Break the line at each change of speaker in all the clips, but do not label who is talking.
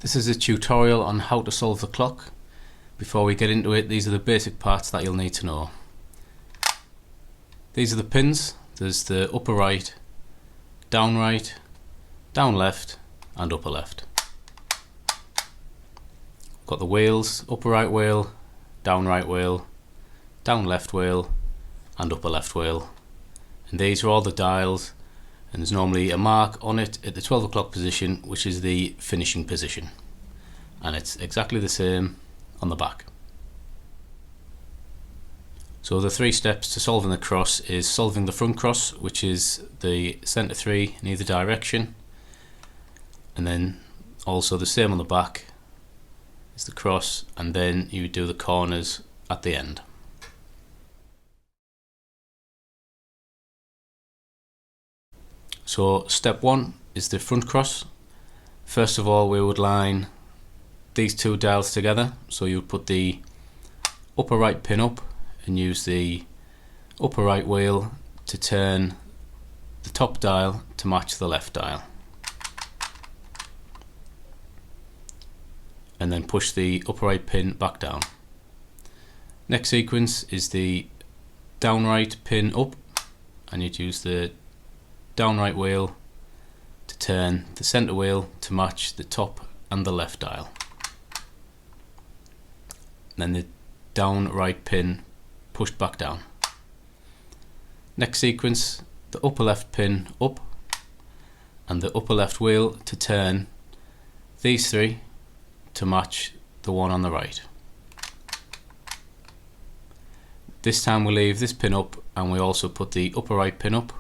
This is a tutorial on how to solve the clock. Before we get into it, these are the basic parts that you'll need to know. These are the pins. There's the upper right, down left and upper left. Got the wheels, upper right wheel, down right wheel, down left wheel and upper left wheel. And these are all the dials, and there's normally a mark on it at the 12 o'clock position, which is the finishing position, and it's exactly the same on the back. So the 3 steps to solving the cross is solving the front cross, which is the centre 3 in either direction, and then also the same on the back is the cross, and then you do the corners at the end. So step 1 is the front cross. First of all, we would line these 2 dials together. So you would put the upper right pin up and use the upper right wheel to turn the top dial to match the left dial, and then push the upper right pin back down. Next sequence is the down right pin up, and you'd use the down right wheel to turn the centre wheel to match the top and the left dial. And then the down right pin pushed back down. Next sequence, the upper left pin up and the upper left wheel to turn these 3 to match the one on the right. This time we leave this pin up and we also put the upper right pin up,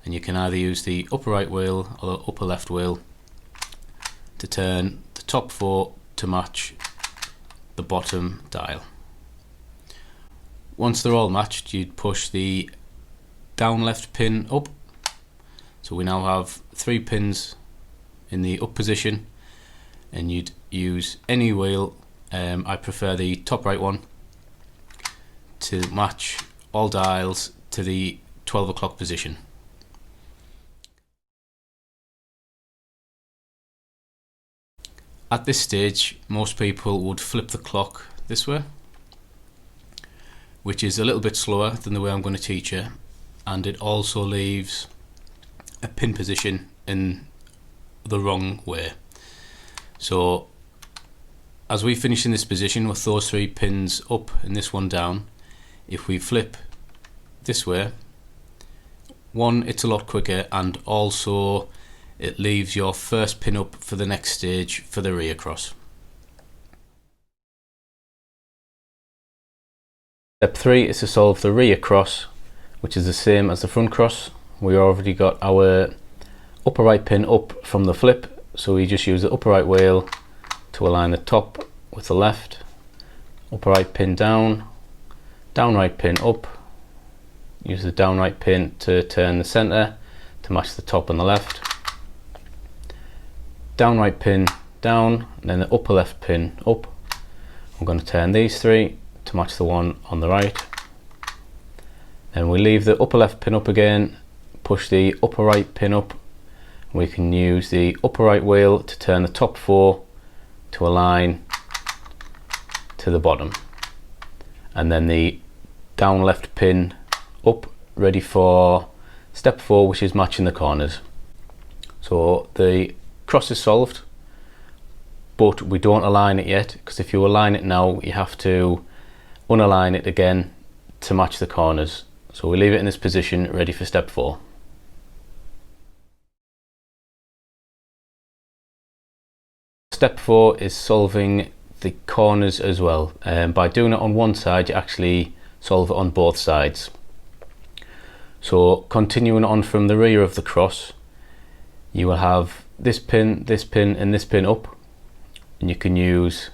and you can either use the upper right wheel or the upper left wheel to turn the top 4 to match the bottom dial. Once they're all matched, you'd push the down left pin up. So we now have 3 pins in the up position, and you'd use any wheel. I prefer the top right one to match all dials to the 12 o'clock position. At this stage, most people would flip the clock this way, which is a little bit slower than the way I'm going to teach you, and it also leaves a pin position in the wrong way. So as we finish in this position with those 3 pins up and this one down, if we flip this way, one, it's a lot quicker, and also it leaves your first pin up for the next stage for the rear cross. Step 3 is to solve the rear cross, which is the same as the front cross. We already got our upper right pin up from the flip, so we just use the upper right wheel to align the top with the left, upper right pin down, down right pin up, use the down right pin to turn the centre to match the top and the left, down right pin down, and then the upper left pin up. I'm going to turn these 3 to match the one on the right. Then we leave the upper left pin up again, push the upper right pin up. We can use the upper right wheel to turn the top 4 to align to the bottom, and then the down left pin up, ready for step 4, which is matching the corners. So the cross is solved, but we don't align it yet, because if you align it now, you have to unalign it again to match the corners. So we leave it in this position, ready for step 4. Step 4 is solving the corners as well. By doing it on one side, you actually solve it on both sides. So continuing on from the rear of the cross, you will have this pin and this pin up, and you can use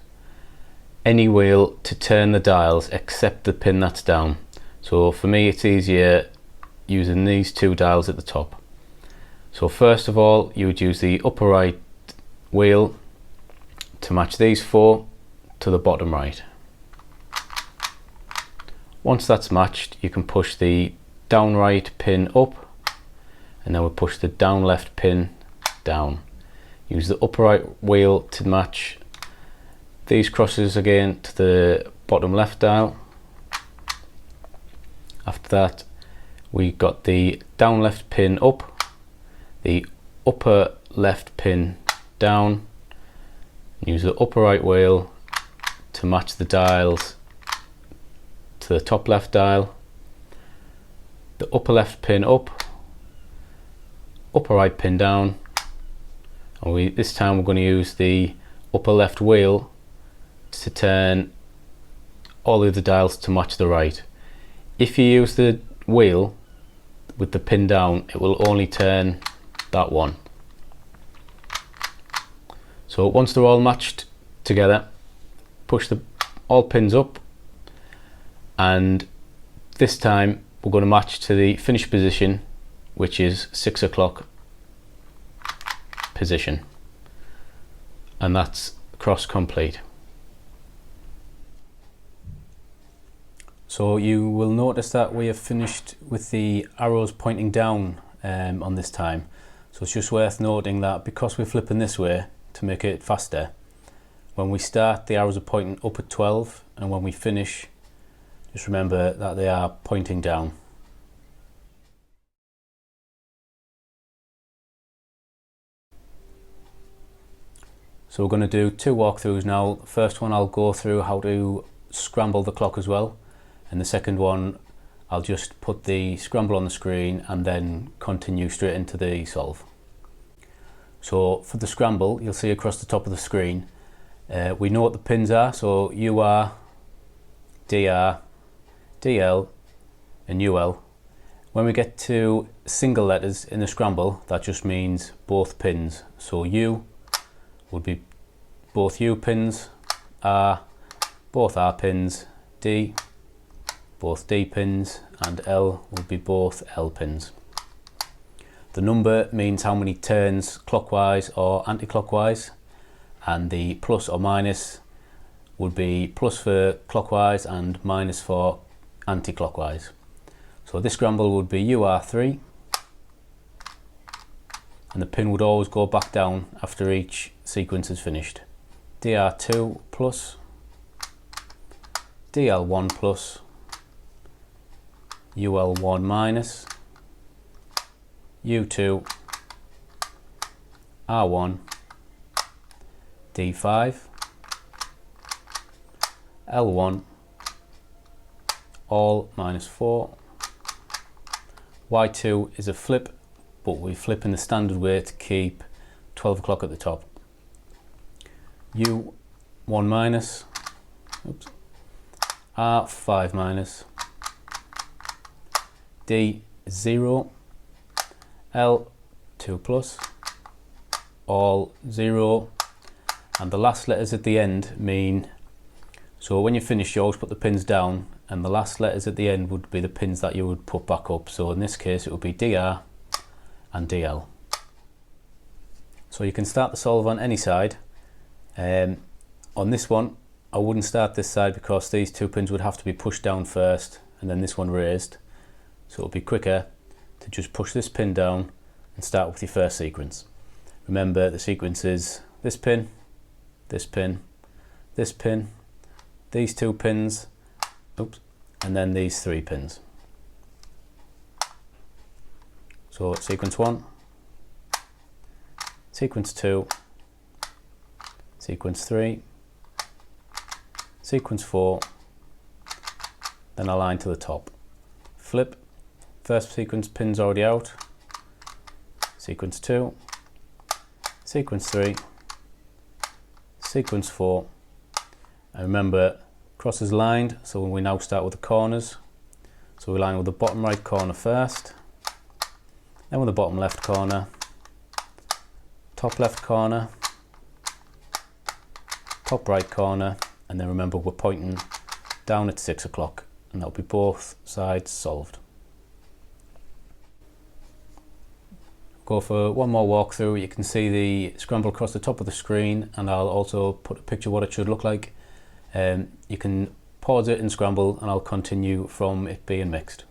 any wheel to turn the dials except the pin that's down. So for me, it's easier using these 2 dials at the top. So first of all, you would use the upper right wheel to match these 4 to the bottom right. Once that's matched, you can push the down right pin up, and then we'll push the down left pin down. use the upper right wheel to match these crosses again to the bottom left dial. After that, we got the down left pin up, the upper left pin down, use the upper right wheel to match the dials to the top left dial, the upper left pin up, upper right pin down, and this time we're going to use the upper left wheel to turn all of the dials to match the right. If you use the wheel with the pin down, it will only turn that one. So once they're all matched together, push all pins up, and this time we're going to match to the finish position, which is 6 o'clock position, and that's cross complete. So you will notice that we have finished with the arrows pointing down on this time. So it's just worth noting that because we're flipping this way to make it faster, when we start the arrows are pointing up at 12, and when we finish, just remember that they are pointing down. So we're going to do 2 walkthroughs now. The first one I'll go through how to scramble the clock as well, and the second one I'll just put the scramble on the screen and then continue straight into the solve. So for the scramble, you'll see across the top of the screen, we know what the pins are, so UR, DR, DL and UL. When we get to single letters in the scramble, that just means both pins. So U would be both U pins, R, both R pins, D, both D pins, and L will be both L pins. The number means how many turns clockwise or anti-clockwise, and the plus or minus would be plus for clockwise and minus for anti-clockwise. So this scramble would be UR3, and the pin would always go back down after each sequence is finished. DR2 plus, DL1 plus, UL1 minus, U2, R1, D5, L1, all minus 4. Y2 is a flip, but we flip in the standard way to keep 12 o'clock at the top. U1 minus, oops, R5 minus, D 0, L2 plus, all 0, and the last letters at the end mean, so when you finish you always put the pins down, and the last letters at the end would be the pins that you would put back up. So in this case it would be DR and DL. So you can start the solve on any side. On this one I wouldn't start this side because these 2 pins would have to be pushed down first and then this one raised, so it would be quicker to just push this pin down and start with your first sequence. Remember the sequence is this pin, this pin, this pin, these 2 pins, oops, and then these 3 pins. So sequence 1, sequence 2, sequence 3, sequence 4, then a line to the top. Flip, first sequence pin's already out, sequence 2, sequence 3, sequence 4, and remember cross is lined, so we now start with the corners. So we line with the bottom right corner first, then with the bottom left corner, top left corner, top right corner, and then remember we're pointing down at 6 o'clock, and that'll be both sides solved. Go for one more walkthrough. You can see the scramble across the top of the screen, and I'll also put a picture of what it should look like. You can pause it in Scramble and I'll continue from it being mixed.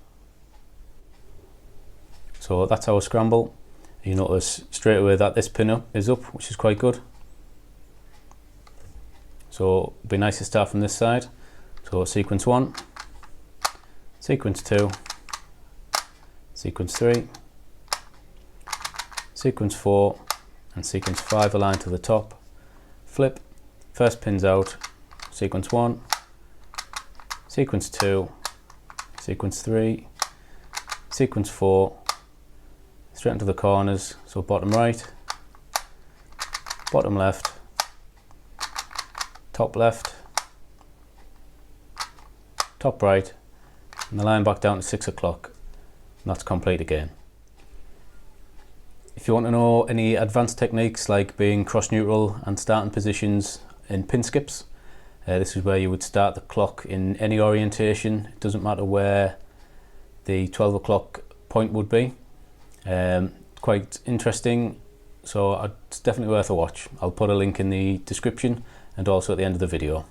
So that's our scramble. You notice straight away that this pin up is up, which is quite good. So it'd be nice to start from this side. So sequence 1, sequence 2, sequence 3, sequence 4 and sequence 5 aligned to the top. Flip, first pin's out, sequence 1, sequence 2, sequence 3, sequence 4, straight into the corners, so bottom right, bottom left, top left, top right, and the line back down to 6 o'clock, and that's complete again. If you want to know any advanced techniques like being cross neutral and starting positions in pin skips, this is where you would start the clock in any orientation. It doesn't matter where the 12 o'clock point would be. Quite interesting, so it's definitely worth a watch. I'll put a link in the description and also at the end of the video.